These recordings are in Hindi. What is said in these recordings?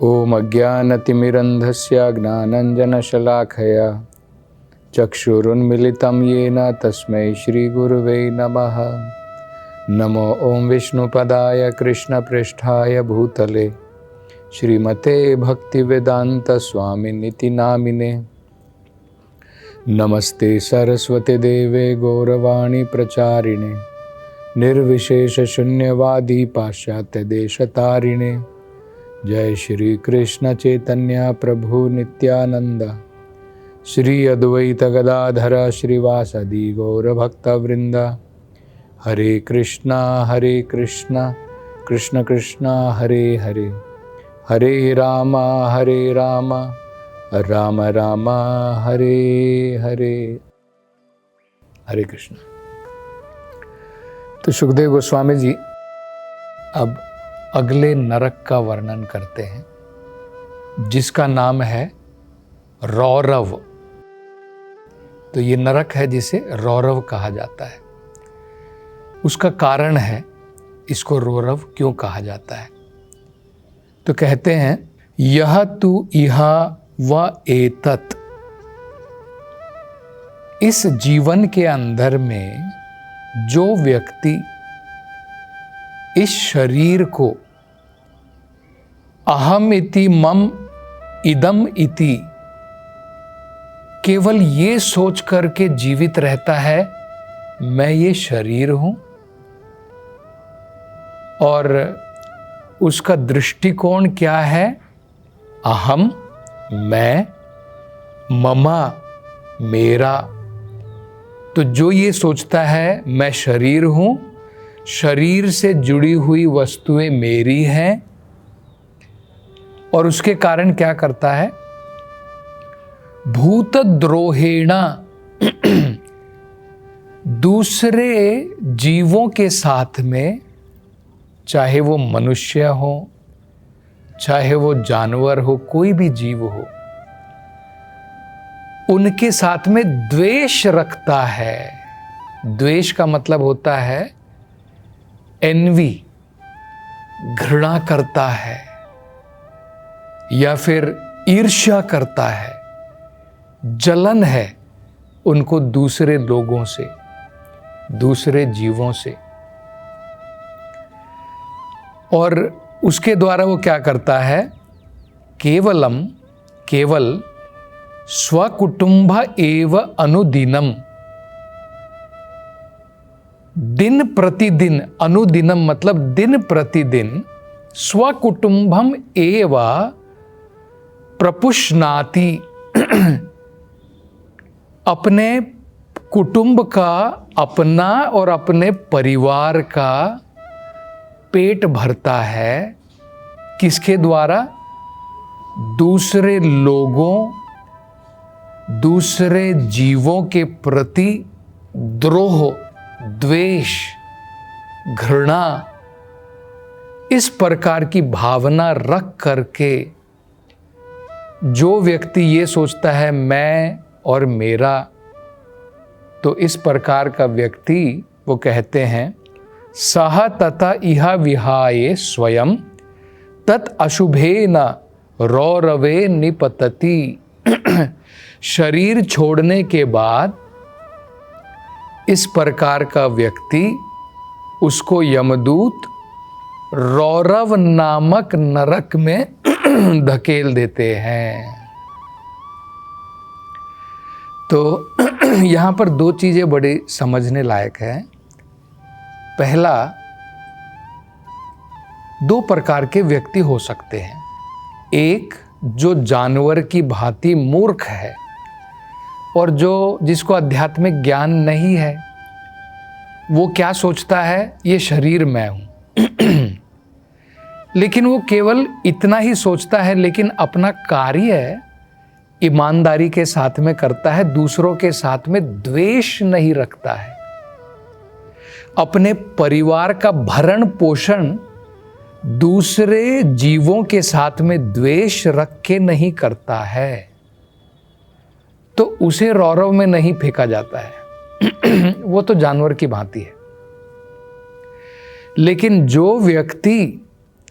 ओम अज्ञानतिमिरन्धस्य ज्ञानाञ्जनशलाखया चक्षुरुन्मिलितं येन तस्मै श्रीगुरुवे नमः। नमो ओम विष्णुपदाय कृष्णपृष्ठाय भूतले श्रीमते भक्तिवेदांत स्वामिनिति नामिने। नमस्ते सरस्वती देवे गौरवाणी प्रचारिणे निर्विशेष शून्यवादी पाश्चात्य देशतारिणे। जय श्री कृष्ण चैतन्य प्रभु नित्यानंद श्री अद्वैत गदाधर श्रीवासदि गौर भक्तवृंद। हरे कृष्णा कृष्ण कृष्णा हरे हरे, हरे राम राम राम हरे हरे। हरे कृष्ण। तो सुखदेव गोस्वामी जी अब अगले नरक का वर्णन करते हैं जिसका नाम है रौरव। तो ये नरक है जिसे रौरव कहा जाता है। उसका कारण है इसको रौरव क्यों कहा जाता है। तो कहते हैं यह तु इहा व एतत्, इस जीवन के अंदर में जो व्यक्ति इस शरीर को अहम इति मम इदम इति केवल ये सोच करके जीवित रहता है मैं ये शरीर हूं, और उसका दृष्टिकोण क्या है, अहम मैं, ममा मेरा। तो जो ये सोचता है मैं शरीर हूं, शरीर से जुड़ी हुई वस्तुएं मेरी हैं, और उसके कारण क्या करता है, भूतद्रोहेणा दूसरे जीवों के साथ में, चाहे वो मनुष्य हो चाहे वो जानवर हो, कोई भी जीव हो, उनके साथ में द्वेष रखता है। द्वेष का मतलब होता है एनवी, घृणा करता है या फिर ईर्ष्या करता है, जलन है उनको दूसरे लोगों से, दूसरे जीवों से। और उसके द्वारा वो क्या करता है, केवल स्वकुटुंब एव अनुदिनम, दिन प्रतिदिन, अनुदिनम मतलब दिन प्रतिदिन, स्वकुटुंबम एव प्रपुष्णाति, अपने कुटुंब का, अपना और अपने परिवार का पेट भरता है। किसके द्वारा, दूसरे लोगों, दूसरे जीवों के प्रति द्रोह, द्वेष, घृणा, इस प्रकार की भावना रख करके जो व्यक्ति ये सोचता है मैं और मेरा, तो इस प्रकार का व्यक्ति वो कहते हैं सह तथा इहा विहाय स्वयं तत् अशुभेन रौरवे निपतति। शरीर छोड़ने के बाद इस प्रकार का व्यक्ति, उसको यमदूत रौरव नामक नरक में धकेल देते हैं। तो यहाँ पर दो चीजें बड़ी समझने लायक है। पहला, दो प्रकार के व्यक्ति हो सकते हैं। एक जो जानवर की भांति मूर्ख है और जिसको आध्यात्मिक ज्ञान नहीं है, वो क्या सोचता है, ये शरीर मैं हूं। लेकिन वो केवल इतना ही सोचता है, लेकिन अपना कार्य ईमानदारी के साथ में करता है, दूसरों के साथ में द्वेष नहीं रखता है, अपने परिवार का भरण पोषण दूसरे जीवों के साथ में द्वेष रख के नहीं करता है, तो उसे रौरव में नहीं फेंका जाता है। वो तो जानवर की भांति है। लेकिन जो व्यक्ति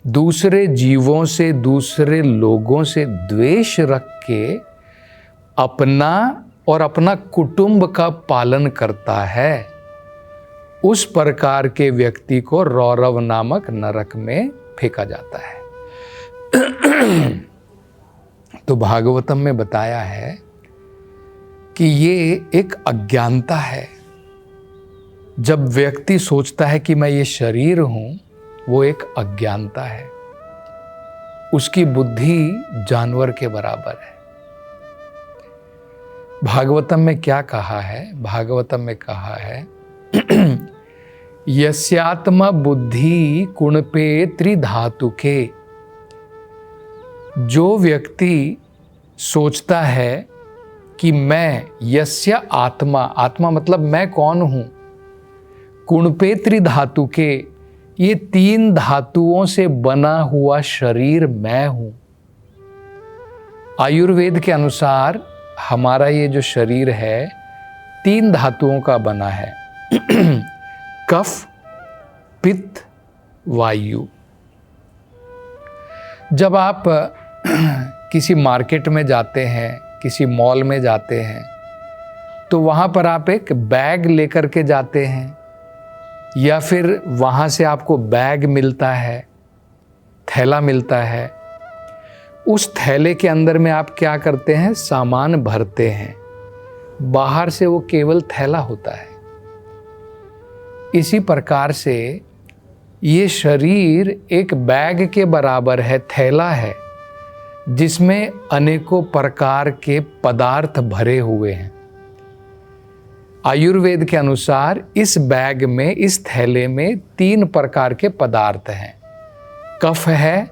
दूसरे जीवों से, दूसरे लोगों से द्वेष रख के अपना और अपना कुटुंब का पालन करता है, उस प्रकार के व्यक्ति को रौरव नामक नरक में फेंका जाता है। तो भागवतम में बताया है कि ये एक अज्ञानता है। जब व्यक्ति सोचता है कि मैं ये शरीर हूं, वो एक अज्ञानता है। उसकी बुद्धि जानवर के बराबर है। भागवतम में क्या कहा है? भागवतम में कहा है यस्यात्म बुद्धि कुणपे त्रिधातुके। जो व्यक्ति सोचता है कि मैं, यस्य आत्मा, आत्मा मतलब मैं कौन हूं, कुणपे त्रिधातुके, ये 3 धातुओं से बना हुआ शरीर मैं हूं। आयुर्वेद के अनुसार हमारा ये जो शरीर है 3 धातुओं का बना है कफ, पित्त, वायु। जब आप किसी मार्केट में जाते हैं, किसी मॉल में जाते हैं, तो वहाँ पर आप एक बैग लेकर के जाते हैं, या फिर वहाँ से आपको बैग मिलता है, थैला मिलता है। उस थैले के अंदर में आप क्या करते हैं? सामान भरते हैं। बाहर से वो केवल थैला होता है। इसी प्रकार से ये शरीर एक बैग के बराबर है, थैला है, जिसमें अनेकों प्रकार के पदार्थ भरे हुए हैं। आयुर्वेद के अनुसार इस बैग में, इस थैले में 3 प्रकार के पदार्थ हैं। कफ है,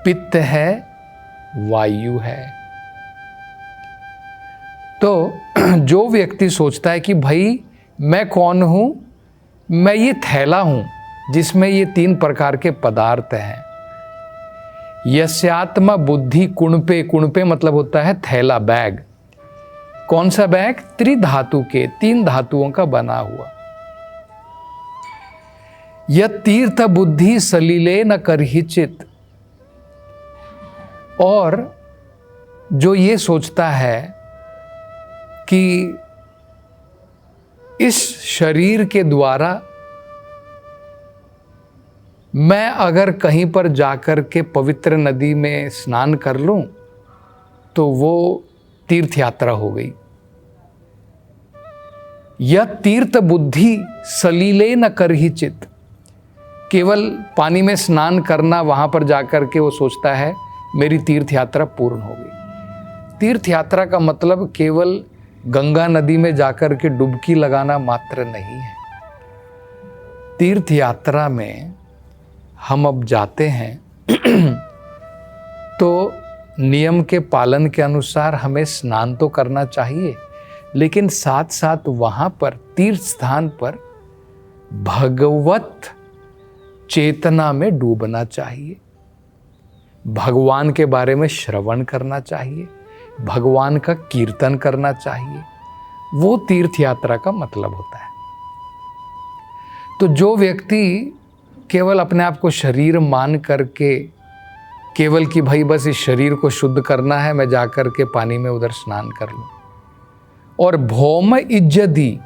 पित्त है, वायु है। तो जो व्यक्ति सोचता है कि भाई मैं कौन हूं, मैं ये थैला हूं जिसमें ये 3 प्रकार के पदार्थ हैं। यस्यात्मा बुद्धि कुणपे, कुणपे मतलब होता है थैला, बैग। कौन सा बैग? त्रिधातु के, 3 धातुओं का बना हुआ। यह तीर्थ बुद्धि सलीले न करहिचित। और जो ये सोचता है कि इस शरीर के द्वारा मैं अगर कहीं पर जाकर के पवित्र नदी में स्नान कर लूं तो वो तीर्थ यात्रा हो गई। यह तीर्थ बुद्धि सलीले न करहिचित। केवल पानी में स्नान करना, वहां पर जाकर के वो सोचता है मेरी तीर्थ यात्रा पूर्ण हो गई। तीर्थ यात्रा का मतलब केवल गंगा नदी में जाकर के डुबकी लगाना मात्र नहीं है। तीर्थ यात्रा में हम अब जाते हैं तो नियम के पालन के अनुसार हमें स्नान तो करना चाहिए, लेकिन साथ साथ वहां पर तीर्थ स्थान पर भगवत चेतना में डूबना चाहिए। भगवान के बारे में श्रवण करना चाहिए, भगवान का कीर्तन करना चाहिए। वो तीर्थ यात्रा का मतलब होता है। तो जो व्यक्ति केवल अपने आप को शरीर मान करके, केवल कि भाई बस इस शरीर को शुद्ध करना है, मैं जाकर के पानी में उधर स्नान कर लूं, और भौम इज्जती,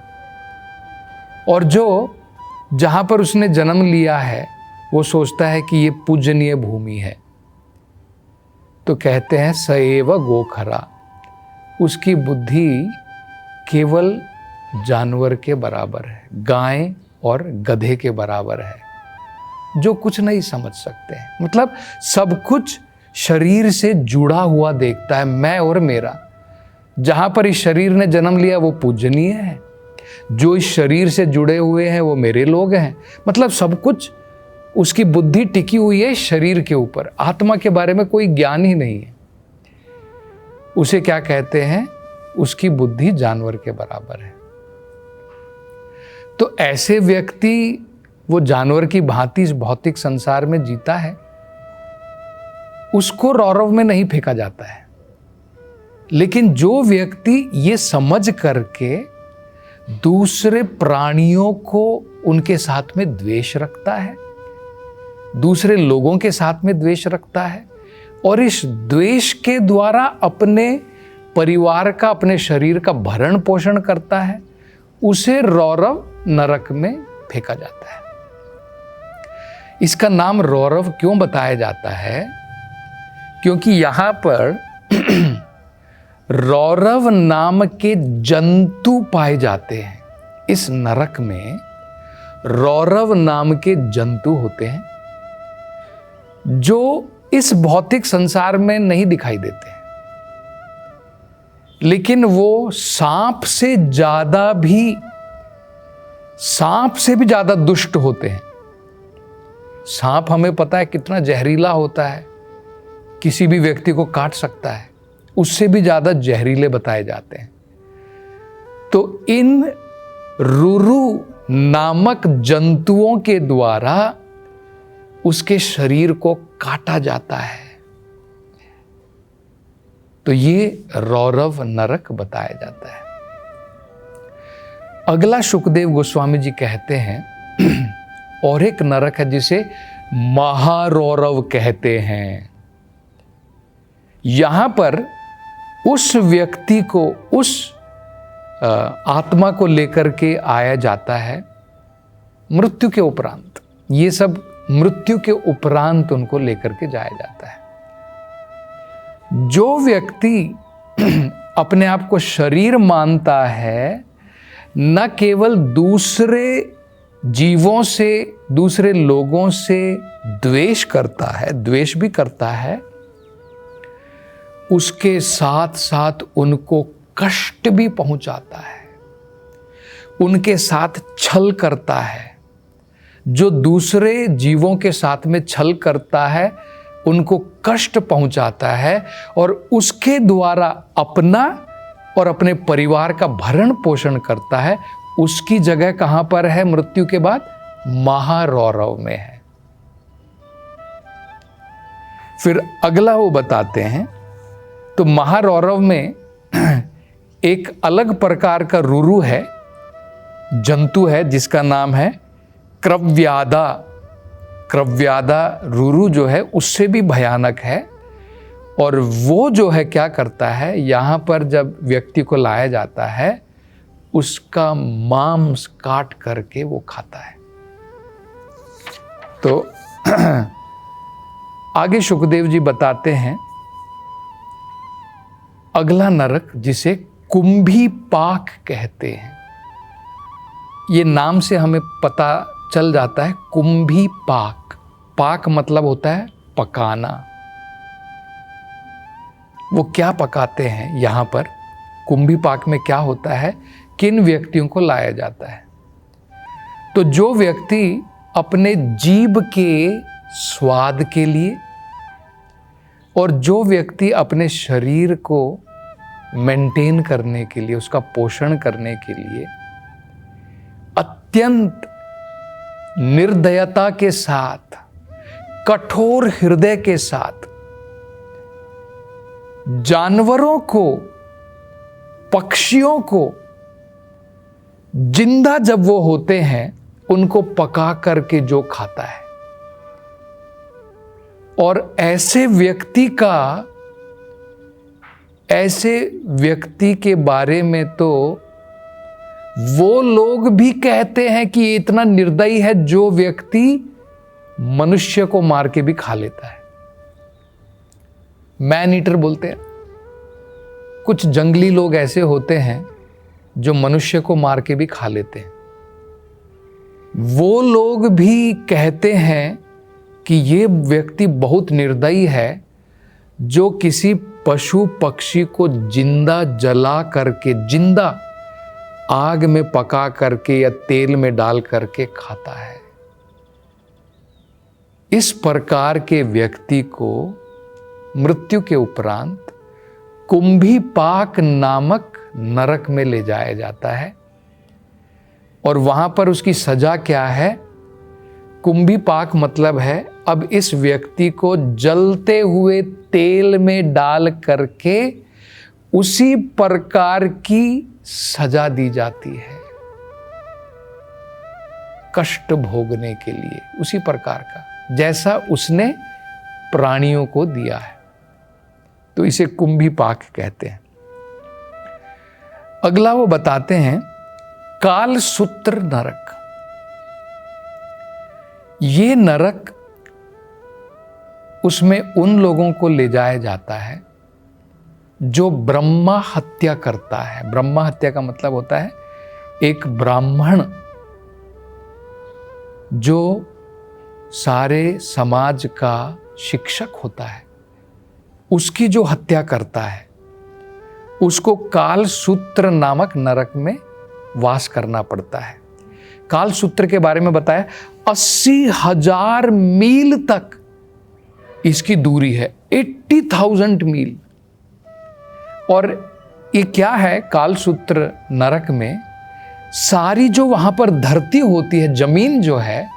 और जो जहां पर उसने जन्म लिया है वो सोचता है कि ये पूजनीय भूमि है, तो कहते हैं सएव गोखरा। उसकी बुद्धि केवल जानवर के बराबर है, गाय और गधे के बराबर है, जो कुछ नहीं समझ सकते हैं। मतलब सब कुछ शरीर से जुड़ा हुआ देखता है, मैं और मेरा। जहां पर इस शरीर ने जन्म लिया वो पूजनीय है, जो इस शरीर से जुड़े हुए हैं वो मेरे लोग हैं। मतलब सब कुछ, उसकी बुद्धि टिकी हुई है शरीर के ऊपर, आत्मा के बारे में कोई ज्ञान ही नहीं है। उसे क्या कहते हैं? उसकी बुद्धि जानवर के बराबर है। तो ऐसे व्यक्ति वो जानवर की भांति इस भौतिक संसार में जीता है, उसको रौरव में नहीं फेंका जाता है। लेकिन जो व्यक्ति ये समझ करके दूसरे प्राणियों को उनके साथ में द्वेष रखता है, दूसरे लोगों के साथ में द्वेष रखता है और इस द्वेष के द्वारा अपने परिवार का, अपने शरीर का भरण पोषण करता है, उसे रौरव नरक में फेंका जाता है। इसका नाम रौरव क्यों बताया जाता है? क्योंकि यहां पर रौरव नाम के जंतु पाए जाते हैं। इस नरक में रौरव नाम के जंतु होते हैं जो इस भौतिक संसार में नहीं दिखाई देते, लेकिन वो सांप से भी ज्यादा दुष्ट होते हैं। सांप हमें पता है कितना जहरीला होता है, किसी भी व्यक्ति को काट सकता है, उससे भी ज्यादा जहरीले बताए जाते हैं। तो इन रुरु नामक जंतुओं के द्वारा उसके शरीर को काटा जाता है। तो ये रौरव नरक बताया जाता है। अगला सुखदेव गोस्वामी जी कहते हैं और एक नरक है जिसे महारौरव कहते हैं। यहां पर उस व्यक्ति को, उस आत्मा को लेकर के आया जाता है मृत्यु के उपरांत। ये सब मृत्यु के उपरांत उनको लेकर के जाया जाता है। जो व्यक्ति अपने आप को शरीर मानता है, न केवल दूसरे जीवों से, दूसरे लोगों से द्वेष करता है, द्वेष भी करता है, उसके साथ साथ उनको कष्ट भी पहुंचाता है, उनके साथ छल करता है। जो दूसरे जीवों के साथ में छल करता है, उनको कष्ट पहुंचाता है और उसके द्वारा अपना और अपने परिवार का भरण पोषण करता है, उसकी जगह कहां पर है मृत्यु के बाद? महारौरव में है। फिर अगला वो बताते हैं, तो महारौरव में एक अलग प्रकार का रुरु है, जंतु है, जिसका नाम है क्रव्यादा। क्रव्यादा रुरु जो है उससे भी भयानक है। और वो जो है क्या करता है, यहाँ पर जब व्यक्ति को लाया जाता है, उसका मांस काट करके वो खाता है। तो आगे सुखदेव जी बताते हैं अगला नरक जिसे कुंभीपाक कहते हैं। ये नाम से हमें पता चल जाता है कुंभीपाक। पाक मतलब होता है पकाना। वो क्या पकाते हैं यहाँ पर? कुंभीपाक में क्या होता है, किन व्यक्तियों को लाया जाता है? तो जो व्यक्ति अपने जीभ के स्वाद के लिए और जो व्यक्ति अपने शरीर को मेंटेन करने के लिए, उसका पोषण करने के लिए अत्यंत निर्दयता के साथ, कठोर हृदय के साथ जानवरों को, पक्षियों को जिंदा जब वो होते हैं उनको पका करके जो खाता है, और ऐसे व्यक्ति के बारे में तो वो लोग भी कहते हैं कि ये इतना निर्दयी है जो व्यक्ति मनुष्य को मार के भी खा लेता है। मैन ईटर बोलते हैं। कुछ जंगली लोग ऐसे होते हैं जो मनुष्य को मार के भी खा लेते हैं। वो लोग भी कहते हैं कि ये व्यक्ति बहुत निर्दयी है जो किसी पशु पक्षी को जिंदा जला करके, जिंदा आग में पका करके या तेल में डाल करके खाता है। इस प्रकार के व्यक्ति को मृत्यु के उपरांत कुंभीपाक नामक नरक में ले जाया जाता है। और वहां पर उसकी सजा क्या है? कुंभीपाक मतलब है अब इस व्यक्ति को जलते हुए तेल में डाल करके उसी प्रकार की सजा दी जाती है, कष्ट भोगने के लिए, उसी प्रकार का। जैसा उसने प्राणियों को दिया है। तो इसे कुंभीपाक कहते हैं। अगला वो बताते हैं कालसूत्र नरक। ये नरक, उसमें उन लोगों को ले जाया जाता है जो ब्रह्मा हत्या करता है। ब्रह्मा हत्या का मतलब होता है एक ब्राह्मण जो सारे समाज का शिक्षक होता है, उसकी जो हत्या करता है उसको कालसूत्र नामक नरक में वास करना पड़ता है। कालसूत्र के बारे में बताया 80,000 मील तक इसकी दूरी है, 80,000 मील। और ये क्या है, कालसूत्र नरक में सारी जो वहां पर धरती होती है, जमीन जो है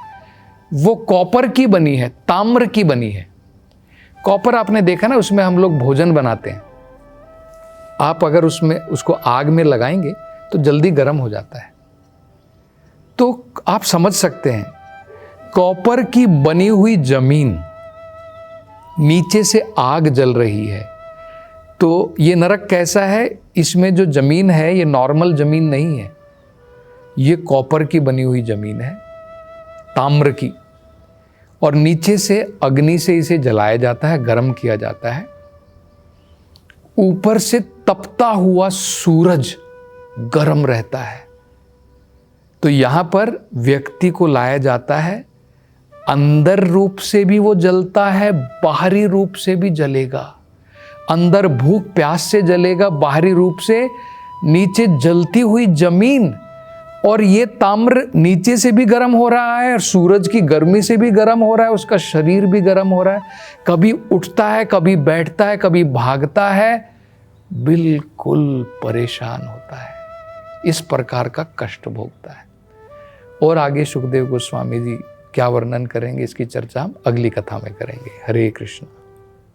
वो कॉपर की बनी है, ताम्र की बनी है। कॉपर आपने देखा ना, उसमें हम लोग भोजन बनाते हैं। आप अगर उसको आग में लगाएंगे तो जल्दी गर्म हो जाता है। तो आप समझ सकते हैं, कॉपर की बनी हुई जमीन, नीचे से आग जल रही है। तो ये नरक कैसा है, इसमें जो जमीन है ये नॉर्मल जमीन नहीं है, ये कॉपर की बनी हुई जमीन है, ताम्र की। और नीचे से अग्नि से इसे जलाया जाता है, गर्म किया जाता है। ऊपर से तपता हुआ सूरज गर्म रहता है। तो यहां पर व्यक्ति को लाया जाता है, अंदर रूप से भी वो जलता है, बाहरी रूप से भी जलेगा। अंदर भूख प्यास से जलेगा, बाहरी रूप से नीचे जलती हुई जमीन। और ये ताम्र नीचे से भी गर्म हो रहा है और सूरज की गर्मी से भी गर्म हो रहा है, उसका शरीर भी गर्म हो रहा है। कभी उठता है, कभी बैठता है, कभी भागता है, बिल्कुल परेशान होता है, इस प्रकार का कष्ट भोगता है। और आगे सुखदेव गोस्वामी जी क्या वर्णन करेंगे, इसकी चर्चा हम अगली कथा में करेंगे। हरे कृष्ण।